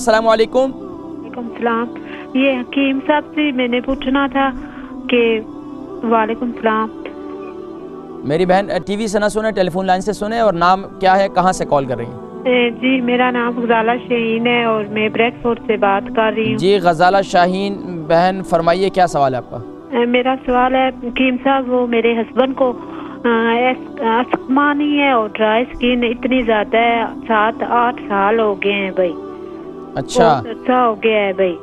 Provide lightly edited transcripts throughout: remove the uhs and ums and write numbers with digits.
अस्सलाम वालेकुम। वालेकुम सलाम। ये हकीम साहब से मैंने पूछना था कि वालेकुम सलाम। मेरी बहन टीवी से ना सुने, टेलीफोन लाइन से सुने, और नाम क्या है, कहाँ से कॉल कर रही हैं? जी मेरा नाम गजाला शाहीन है और मैं ब्रेडफोर्ड से बात कर रही हूँ। जी गजाला शाहीन बहन, फरमाइए क्या सवाल है आपका? मेरा सवाल है हकीम साहब, वो मेरे हस्बैंड को अस्थमा है और ड्राई स्किन इतनी ज्यादा है, 7-8 साल हो गए हैं भाई। अच्छा अच्छा हो गया है भाई।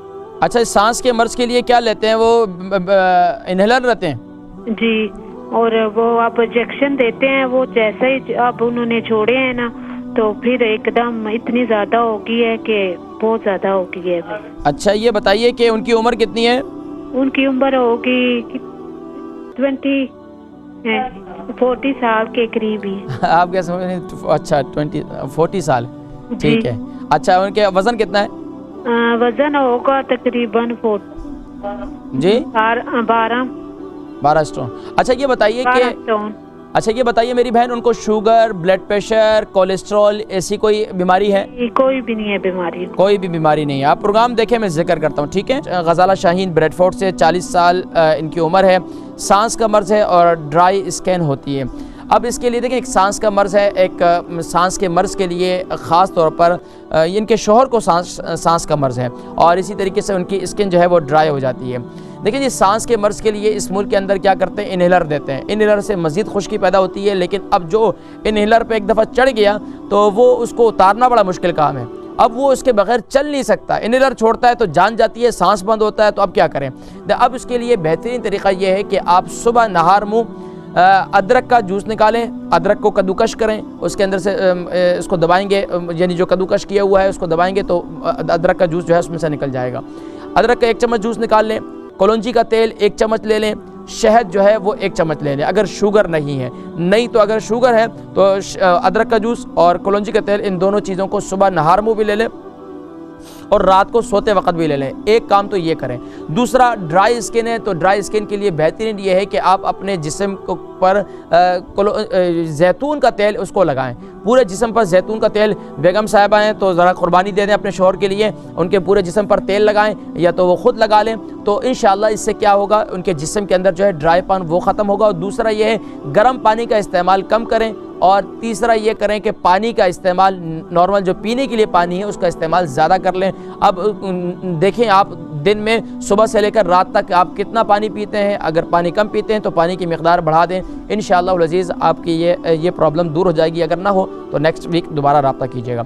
अच्छा, इस सांस के मर्ज के लिए क्या लेते हैं? वो इनहेलर रहते हैं? जी, और वो आप इंजेक्शन देते हैं, वो जैसे ही अब उन्होंने छोड़े हैं ना तो फिर एकदम इतनी ज्यादा हो गई है कि बहुत ज्यादा हो गई है भाई। अच्छा ये बताइए कि उनकी उम्र कितनी है? उनकी उम्र होगी 40 साल के करीब ही। आप क्या समझ रहे हैं? अच्छा 40 साल, ठीक है। अच्छा उनके वजन कितना है? वजन होगा तकरीबन जी 12 स्टोन। अच्छा ये बताइए कि स्टोन। अच्छा ये बताइए मेरी बहन, उनको शुगर, ब्लड प्रेशर, कोलेस्ट्रॉल ऐसी कोई बीमारी है? कोई भी नहीं है बीमारी। कोई भी बीमारी नहीं है। आप प्रोग्राम देखें, मैं जिक्र करता हूँ, ठीक है। गजाला शाहीन ब्रेडफोर्ड से, 40 साल इनकी उम्र है, सांस का मर्ज है और ड्राई स्किन होती है। अब इसके लिए देखें, एक सांस का मर्ज है, एक सांस के मर्ज के लिए ख़ास तौर पर इनके शोहर को सांस का मर्ज है और इसी तरीके से उनकी स्किन जो है वो ड्राई हो जाती है। देखिए जी, सांस के मर्ज के लिए इस मुल्क के अंदर क्या करते हैं, इनहेलर देते हैं। इनहेलर से मज़ीद खुश्की पैदा होती है, लेकिन अब जो इनहेलर पे एक दफ़ा चढ़ गया तो वो उसको उतारना बड़ा मुश्किल काम है। अब वो उसके बगैर चल नहीं सकता। इनहेलर छोड़ता है तो जान जाती है, सांस बंद होता है, तो अब क्या करें? अब इसके लिए बेहतरीन तरीका ये है कि आप सुबह नहार मुँह अदरक का जूस निकालें, अदरक को कद्दूकश करें, उसके अंदर से इसको दबाएंगे, यानी जो कद्दूकश किया हुआ है उसको दबाएंगे तो अदरक का जूस जो है उसमें से निकल जाएगा। अदरक का 1 चम्मच जूस निकाल लें, कलौंजी का तेल 1 चम्मच ले लें, शहद जो है वो 1 चम्मच ले लें अगर शुगर नहीं है। नहीं तो अगर शुगर है तो अदरक का जूस और कलौंजी का तेल, इन दोनों चीज़ों को सुबह नहार मुँह भी ले लें और रात को सोते वक्त भी ले लें। एक काम तो ये करें। दूसरा, ड्राई स्किन है तो ड्राई स्किन के लिए बेहतरीन ये है कि आप अपने जिस्म पर जैतून का तेल उसको लगाएं, पूरे जिस्म पर जैतून का तेल। बेगम साहिबा हैं तो ज़रा कुर्बानी दे दें अपने शौहर के लिए, उनके पूरे जिस्म पर तेल लगाएं या तो वो ख़ुद लगा लें, तो इंशाअल्लाह इससे क्या होगा, उनके जिस्म के अंदर जो है ड्राईपन वो ख़त्म होगा। और दूसरा ये है, गर्म पानी का इस्तेमाल कम करें। और तीसरा ये करें कि पानी का इस्तेमाल, नॉर्मल जो पीने के लिए पानी है उसका इस्तेमाल ज़्यादा कर लें। अब देखें, आप दिन में सुबह से लेकर रात तक आप कितना पानी पीते हैं। अगर पानी कम पीते हैं तो पानी की मिक़दार बढ़ा दें। इंशाअल्लाह अज़ीज़ आपकी ये प्रॉब्लम दूर हो जाएगी। अगर ना हो तो नेक्स्ट वीक दोबारा रब्ता कीजिएगा।